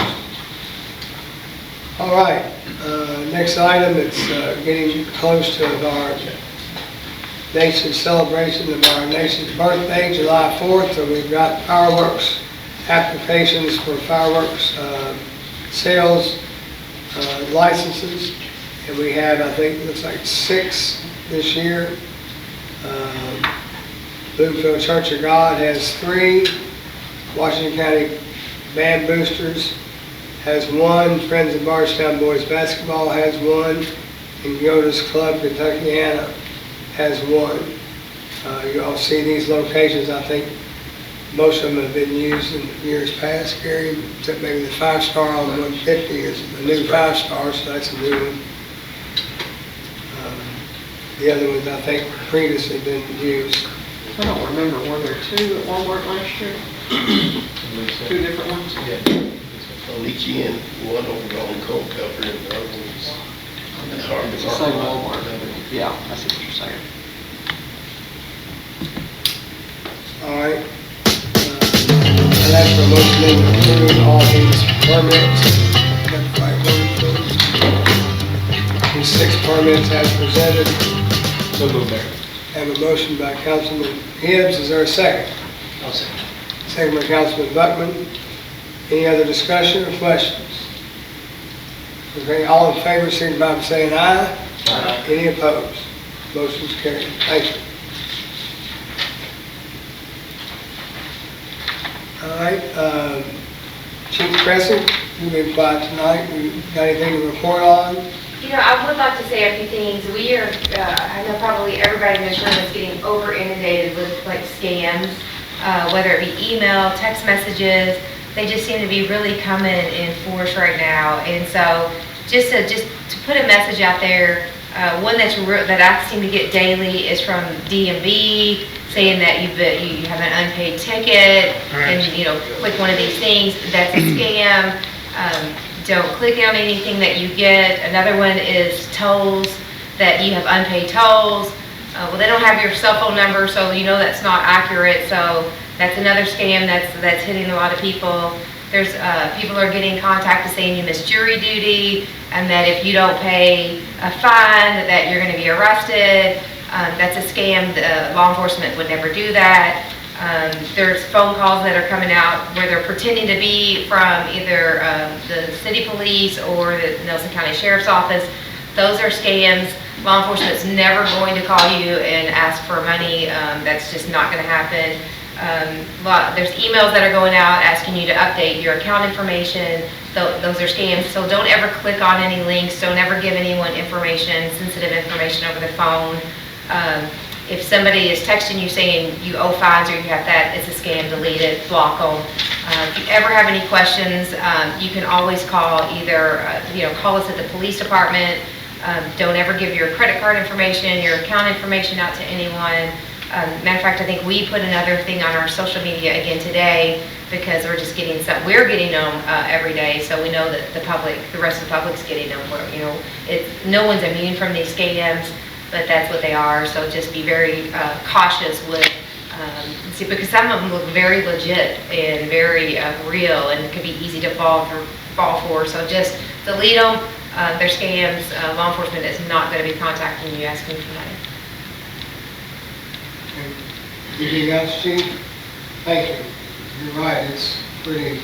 S1: All right, next item, it's getting close to our nation's celebration of our nation's birthday, July 4th, so we've got fireworks applications for fireworks sales licenses, and we have, I think, it looks like 6 this year. Bloomfield Church of God has 3, Washington County Band Boosters has 1, Friends of Bardstown Boys Basketball has 1, and Yoda's Club Kentuckiana has 1. You all see these locations. I think most of them have been used in years past, Gary, except maybe the 5-star on 150 is a new 5-star, so that's a new one. The other ones, I think, previously been used.
S6: I don't remember, were there 2 at Walmart last year? 2 different ones?
S13: Yeah.
S9: On each end, one over on cold cover and the other one's in the hard
S6: It's the same Walmart. Yeah, I see what you're saying.
S1: All right. I'd ask for a motion to approve all these permits. Got the right one, please. These 6 permits as presented.
S13: So moved, Mayor.
S1: Have a motion by Councilman Hibbs. Is there a second?
S13: I'll second.
S1: Second by Councilman Buckman. Any other discussion or questions? Okay, all in favor, signify by saying aye.
S13: Aye.
S1: Any opposed? Motion's carried. Thank you. All right, Chief Crescent, you've been quiet tonight. You got anything to report on?
S10: You know, I would like to say a few things. We are, I know probably everybody in this room is getting over inundated with like scams, whether it be email, text messages. They just seem to be really coming in force right now. And so just to put a message out there, one that I seem to get daily is from DMV saying that you have an unpaid ticket and, you know, click one of these things. That's a scam. Don't click on anything that you get. Another one is tolls, that you have unpaid tolls. Well, they don't have your cell phone number, so you know that's not accurate. So that's another scam that's hitting a lot of people. There's people are getting contacted saying you missed jury duty, and that if you don't pay a fine, that you're going to be arrested. That's a scam. Law enforcement would never do that. There's phone calls that are coming out where they're pretending to be from either the city police or the Nelson County Sheriff's Office. Those are scams. Law enforcement's never going to call you and ask for money. That's just not going to happen. There's emails that are going out asking you to update your account information. Those are scams. So don't ever click on any links. Don't ever give anyone information, sensitive information over the phone. If somebody is texting you saying you owe fines or you have that, it's a scam. Delete it, block them. If you ever have any questions, you can always call either, call us at the police department. Don't ever give your credit card information, your account information out to anyone. Matter of fact, I think we put another thing on our social media again today because we're just getting some. We're getting them every day, so we know that the rest of the public's getting them. No one's immune from these scams. But that's what they are, so just be very cautious with, because some of them look very legit and very real and could be easy to fall for, so just delete them. They're scams. Law enforcement is not going to be contacting you asking for money.
S1: Anything else, Chief? Thank you. You're right, it's pretty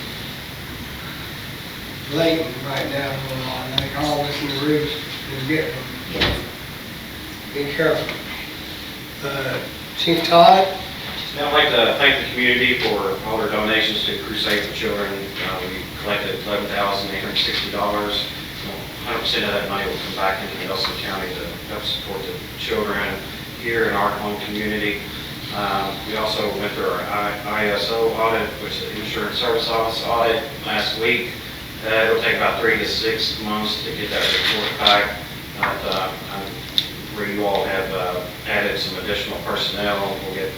S1: blatant right now going on. I think all of us in the room is getting them.
S10: Yes.
S1: Be careful. Chief Todd?
S15: I'd like to thank the community for all their donations to Crusade for Children. We collected $11,860. 100% of that money will come back into Nelson County to help support the children here in our home community. We also went through our ISO audit, which is the Insurance Service Office audit, last week. It'll take about 3 to 6 months to get that report back. Where you all have added some additional personnel, we'll get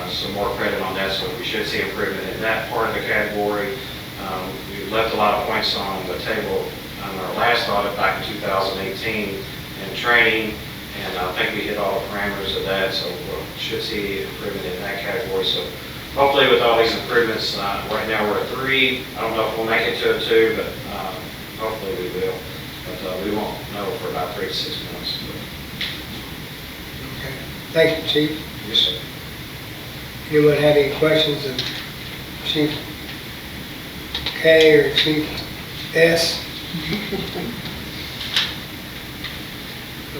S15: some more credit on that, so we should see improvement in that part of the category. We left a lot of points on the table on our last audit back in 2018 in training, and I think we hit all the parameters of that, so we should see improvement in that category. So hopefully with all these improvements, right now we're at 3. I don't know if we'll make it to a 2, but hopefully we will. But we won't know for about 3 to 6 months.
S1: Okay. Thank you, Chief.
S15: Yes, sir.
S1: Anyone have any questions of Chief K or Chief S?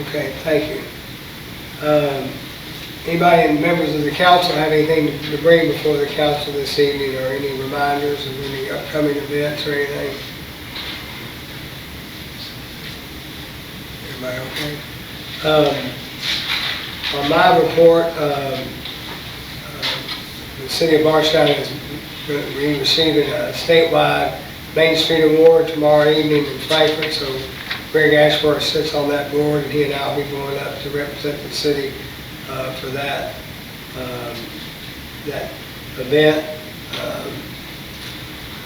S1: Okay, thank you. Anybody, members of the council, have anything to bring before the council this evening, or any reminders of any upcoming events or anything? Everybody okay? On my report, the city of Bardstown is receiving a statewide Main Street Award tomorrow evening in Frankfurt, so Greg Ashworth sits on that board, and he and I will be going up to represent the city for that event.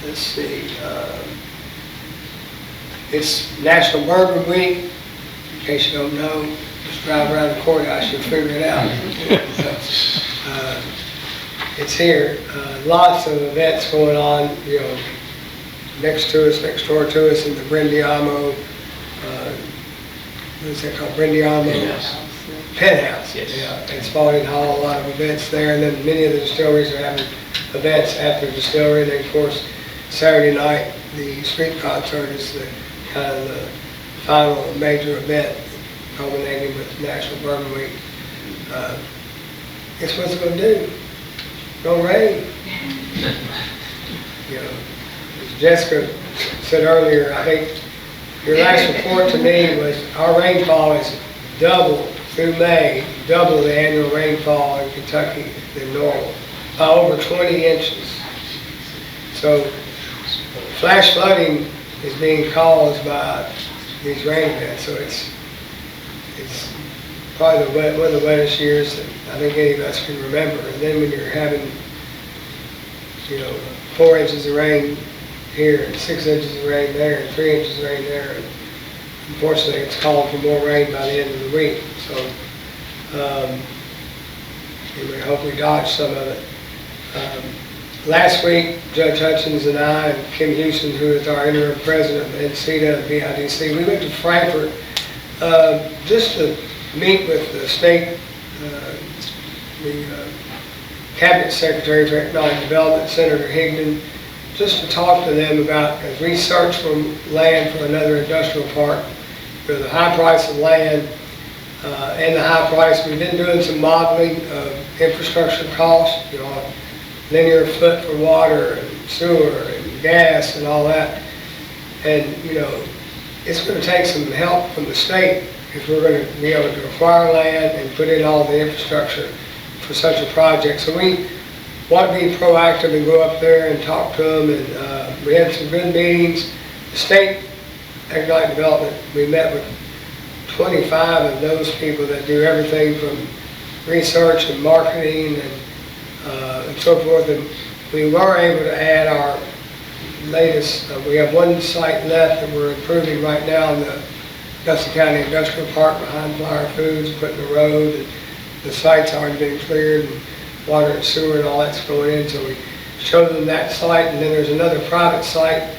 S1: Let's see. It's National Bourbon Week. In case you don't know, just drive around the courthouse, you'll figure it out. It's here. Lots of events going on, next door to us in the Brendiamo, what is that called? Brendiamo? Penthouse. Yes. Yeah, and Spalding Hall, a lot of events there, and then many of the distilleries are having events at the distillery. And then, of course, Saturday night, the street concert is the kind of the final major event culminating with National Bourbon Week. Guess what's it going to do? It's going to rain. As Jessica said earlier, I hate Your last report to me was our rainfall is double through May, double the annual rainfall in Kentucky than normal, by over 20 inches. So flash flooding is being caused by these rain events, so it's probably one of the wettest years that I think any of us can remember. And then when you're having, 4 inches of rain here, and 6 inches of rain there, and 3 inches of rain there, and unfortunately it's calling for more rain by the end of the week. So we hope we dodge some of it. Last week, Judge Hutchins and I and Kim Houston, who is our interim president of NCDA and BIDC, we went to Frankfurt just to meet with the state, the Cabinet Secretary for Economic Development, Senator Higdon, just to talk to them about a research for land for another industrial park. For the high price of land and the high price, we've been doing some modeling of infrastructure costs, linear foot for water and sewer and gas and all that. And, it's going to take some help from the state if we're going to be able to acquire land and put in all the infrastructure for such a project. So we want to be proactive and go up there and talk to them. And we had some good meetings. The state economic development, we met with 25 of those people that do everything from research and marketing and so forth. And we were able to add our latest, we have one site left that we're improving right now in the Augusta County Industrial Park behind Flower Foods, putting the road, and the site's already been cleared, and water and sewer and all that's going in. So we showed them that site, and then there's another private site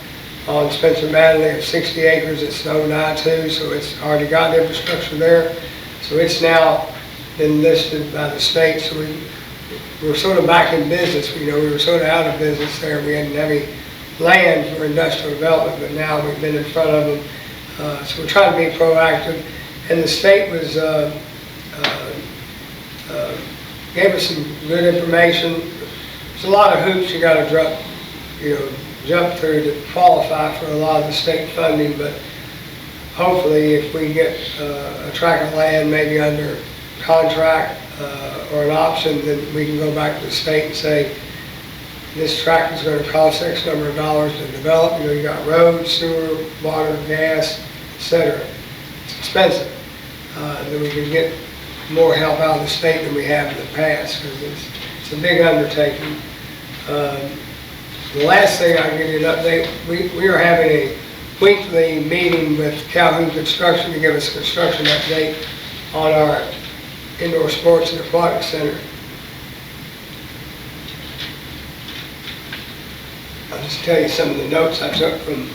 S1: on Spencer Manley of 60 acres. It's ODI too, so it's already got infrastructure there. So it's now been listed by the state. So we're sort of back in business. We were sort of out of business there. We hadn't have any land for industrial development, but now we've been in front of them. So we're trying to be proactive. And the state was gave us some good information. There's a lot of hoops you got to jump through to qualify for a lot of the state funding, but hopefully if we get a tract of land maybe under contract or an option, then we can go back to the state and say, this tract is going to cost X number of dollars to develop. You got roads, sewer, water, gas, etc. It's expensive. Then we can get more help out of the state than we have in the past, because it's a big undertaking. The last thing I can give you an update, we are having a weekly meeting with Calhoun Construction to give us a construction update on our indoor sports and aquatic center. I'll just tell you some of the notes I took from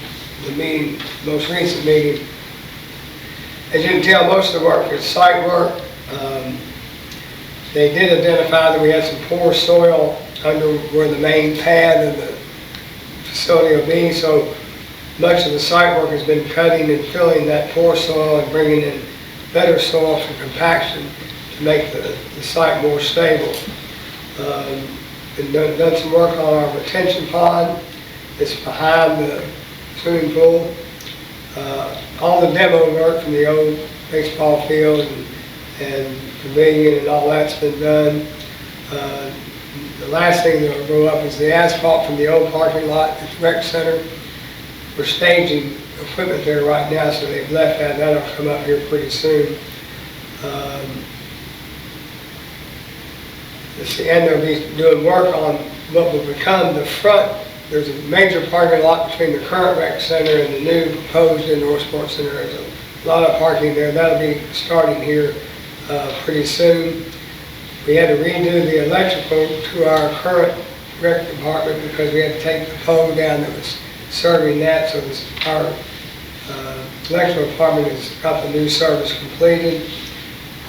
S1: the meeting, most recent meeting. As you can tell, most of the work is site work. They did identify that we had some poor soil under where the main pad of the facility will be, so much of the site work has been cutting and filling that poor soil and bringing in better soil for compaction to make the site more stable. Done some work on our retention pond. It's behind the swimming pool. All the demo work from the old baseball field and pavilion and all that's been done. The last thing that will go up is the asphalt from the old parking lot at the rec center. We're staging equipment there right now, so they've left that. That'll come up here pretty soon. And they'll be doing work on what will become the front. There's a major parking lot between the current rec center and the new proposed indoor sports center. There's a lot of parking there. That'll be starting here pretty soon. We had to redo the electrical to our current rec department because we had to take the pole down that was serving that. So our electrical department has got the new service completed.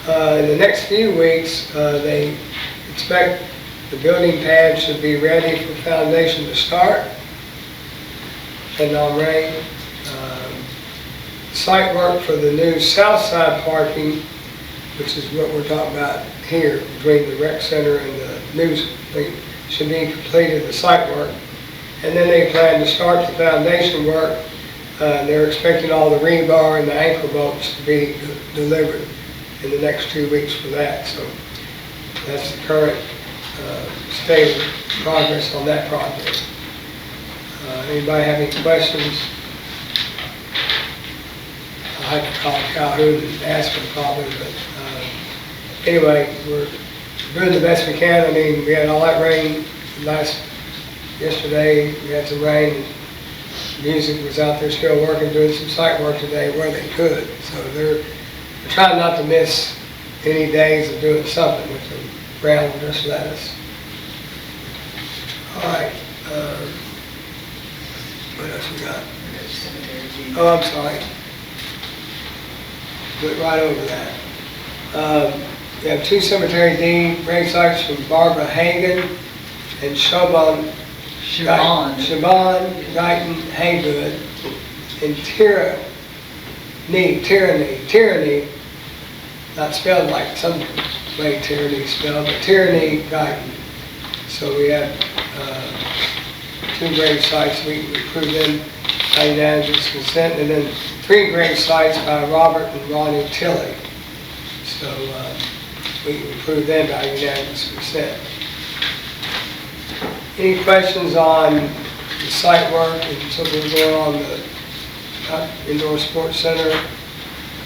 S1: In the next few weeks, they expect the building pad should be ready for foundation to start, depending on rain. Site work for the new south side parking, which is what we're talking about here, between the rec center and the news thing, should be completed, the site work. And then they plan to start the foundation work They're expecting all the rebar and the ankle bolts to be delivered in the next 2 weeks for that. So that's the current state of progress on that project. Anybody have any questions? I had to call Calhoun and ask him probably, but anyway, we're doing the best we can. I mean, we had all that rain yesterday, we had some rain. Music was out there still working, doing some site work today where they could. So they're trying not to miss any days of doing something with the ground just let us. All right. What else we got? Oh, I'm sorry. Went right over that. We have 2 cemetery deed grave sites from Barbara Hagan and Siobhan Guyton Haygood and Tyranny, not spelled like some way Tyranny spelled, but Tyranny Guyton. So we have 2 grave sites, we approved them by unanimous consent, and then 3 grave sites by Robert and Ronnie Tilley. So we approved them by unanimous consent. Any questions on the site work and something going on the indoor sports center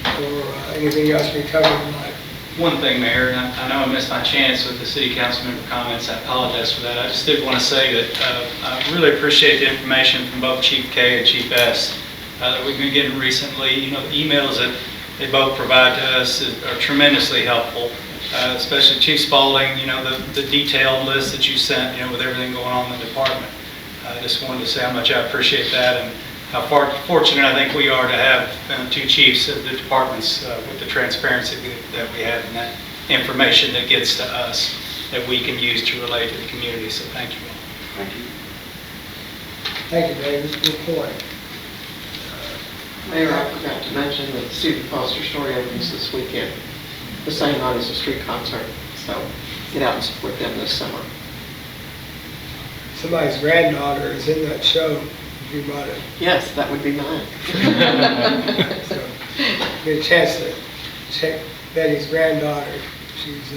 S1: or anything else we covered tonight?
S12: One thing, Mayor, and I know I missed my chance with the city council member comments. I apologize for that. I just did want to say that I really appreciate the information from both Chief K and Chief S that we've been getting recently. You know, the emails that they both provide to us are tremendously helpful, especially Chief Spalding, you know, the detailed list that you sent, you know, with everything going on in the department. I just wanted to say how much I appreciate that and how fortunate I think we are to have 2 chiefs of the departments with the transparency that we have and that information that gets to us that we can use to relate to the community. So thank you all.
S9: Thank you.
S1: Thank you, David. Good point.
S16: Mayor, I forgot to mention that the Stephen Foster story opens this weekend, the same night as the street concert. So get out and support them this summer.
S1: Somebody's granddaughter is in that show. If you might have.
S16: Yes, that would be mine.
S1: So, get a chance to check Betty's granddaughter. She's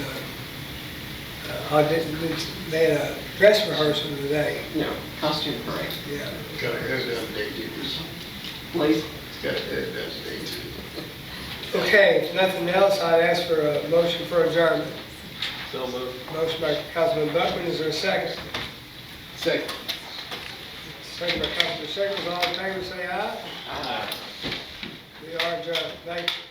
S1: they had a dress rehearsal today.
S16: No, costume parade.
S1: Yeah.
S9: Got her hair done today, too.
S16: Please.
S9: Got her hair done today, too.
S1: Okay, if nothing else, I'd ask for a motion for adjournment.
S13: So moved.
S1: Motion by Councilman Buckman, is there a second?
S9: Second.
S1: Second by Councilman Shekels, all in favor say aye.
S9: Aye.
S1: We are adjourned, thank you.